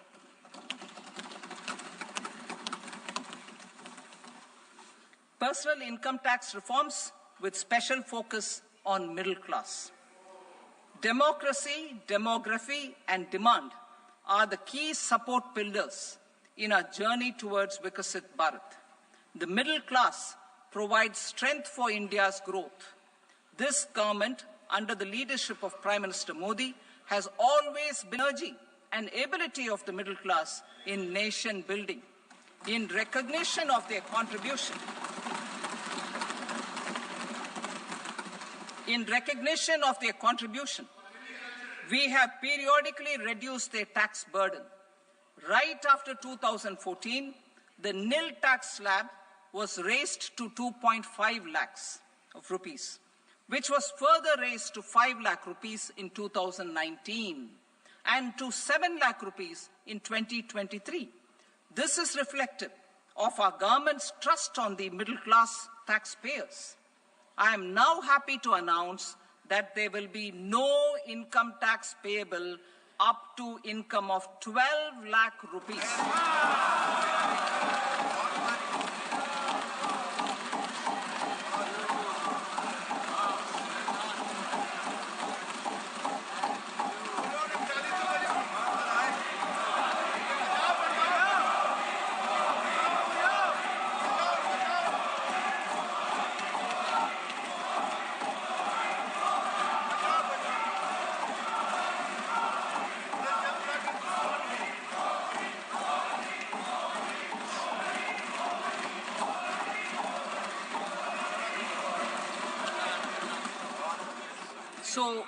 Personal income tax reforms with special focus on middle class. Democracy, demography, and demand are the key support pillars in our journey towards Vikasit Bharat. The middle class provides strength for India's growth. This government, under the leadership of Prime Minister Modi, has always been urging an ability of the middle class in nation building. In recognition of their contribution, we have periodically reduced their tax burden. Right after 2014, the nil tax slab was raised to 2.5 lakhs of rupees, which was further raised to 5 lakh rupees in 2019 and to 7 lakh rupees in 2023. This is reflective of our government's trust on the middle-class taxpayers. I am now happy to announce that there will be no income tax payable up to income of 12 lakh rupees. So,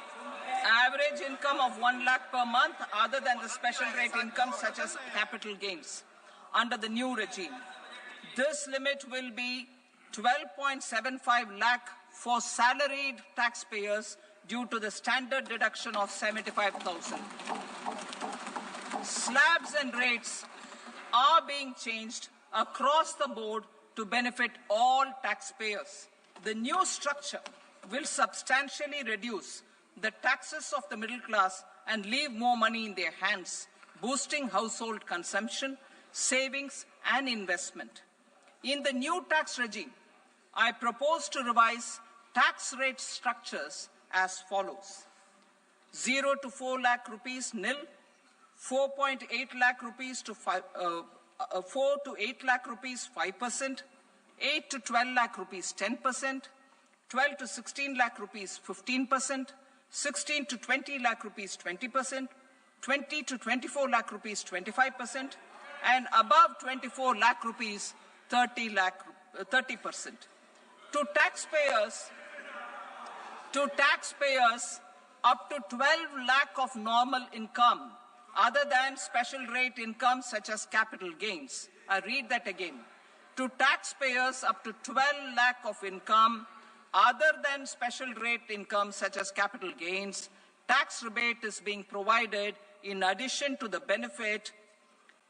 average income of 1 lakh per month other than the special rate income such as capital gains under the new regime. This limit will be 12.75 lakh for salaried taxpayers due to the standard deduction of 75,000. Slabs and rates are being changed across the board to benefit all taxpayers. The new structure will substantially reduce the taxes of the middle class and leave more money in their hands, boosting household consumption, savings, and investment. In the new tax regime, I propose to revise tax rate structures as follows: 0 to 4 lakh rupees nil, 4.8 lakh rupees to 4 to 8 lakh rupees 5%, 8 to 12 lakh rupees 10%, 12 to 16 lakh rupees 15%, 16 to 20 lakh rupees 20%, 20 to 24 lakh rupees 25%, and above 24 lakh rupees 30%. To taxpayers up to 12 lakh of normal income other than special rate income such as capital gains. I read that again. To taxpayers up to 12 lakh of income other than special rate income such as capital gains, tax rebate is being provided in addition to the benefit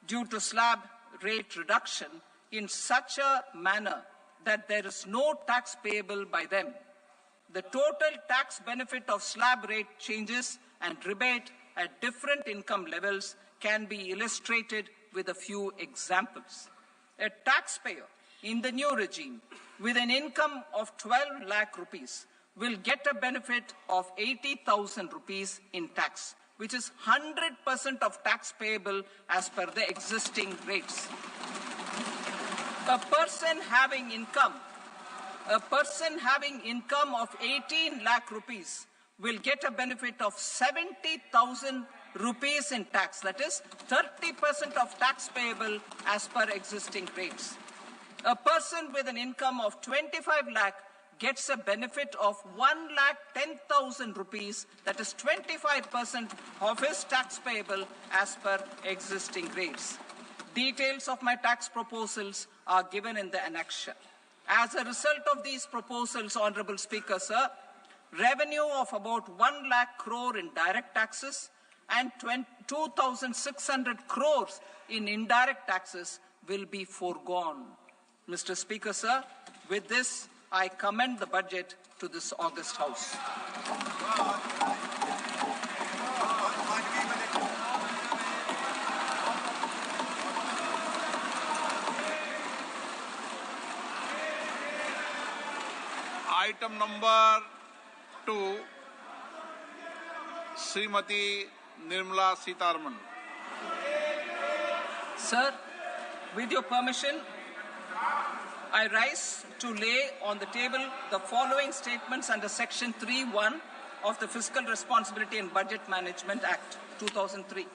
due to slab rate reduction in such a manner that there is no tax payable by them. The total tax benefit of slab rate changes and rebate at different income levels can be illustrated with a few examples. A taxpayer in the new regime with an income of 12 lakh rupees will get a benefit of 80,000 rupees in tax, which is 100% of tax payable as per the existing rates. A person having income of 18 lakh rupees will get a benefit of 70,000 rupees in tax. That is 30% of tax payable as per existing rates. A person with an income of 25 lakh gets a benefit of 1,10,000 rupees, that is 25% of his tax payable as per existing rates. Details of my tax proposals are given in the annexure. As a result of these proposals, Honorable Speaker, sir, revenue of about 1 lakh crore in direct taxes and 2,600 crores in indirect taxes will be foregone. Mr. Speaker, sir, with this, I commend the budget to this august House. Item number 2, Srimati Nirmala Sitharaman. Sir, with your permission, I rise to lay on the table the following statements under Section 3(1) of the Fiscal Responsibility and Budget Management Act, 2003.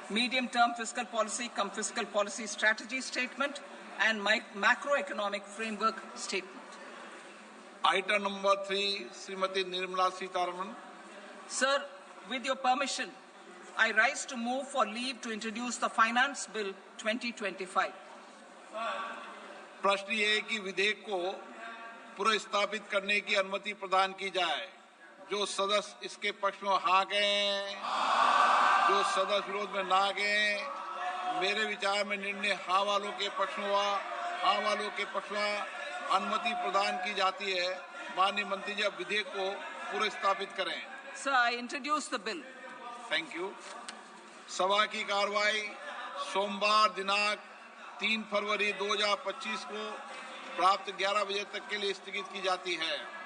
Medium-term fiscal policy cum fiscal policy strategy statement and macroeconomic framework statement. Item number 3, Srimati Nirmala Sitharaman. Sir, with your permission, I rise to move for leave to introduce the Finance Bill 2025. प्रश्न ये है कि विधेयक को पुनर्स्थापित करने की अनुमति प्रदान की जाए। जो सदस्य इसके पक्ष में हाँ कहें, जो सदस्य विरोध में ना कहें। मेरे विचार में निर्णय हाँ वालों के पक्ष में हुआ। हाँ वालों के पक्ष में अनुमति प्रदान की जाती है। माननीय मंत्री जी अब विधेयक को पुनर्स्थापित करें। Sir, I introduce the bill. Thank you. सभा की कार्रवाई सोमवार दिनांक 3 फरवरी 2025 को प्राप्त 11 बजे तक के लिए स्थगित की जाती है।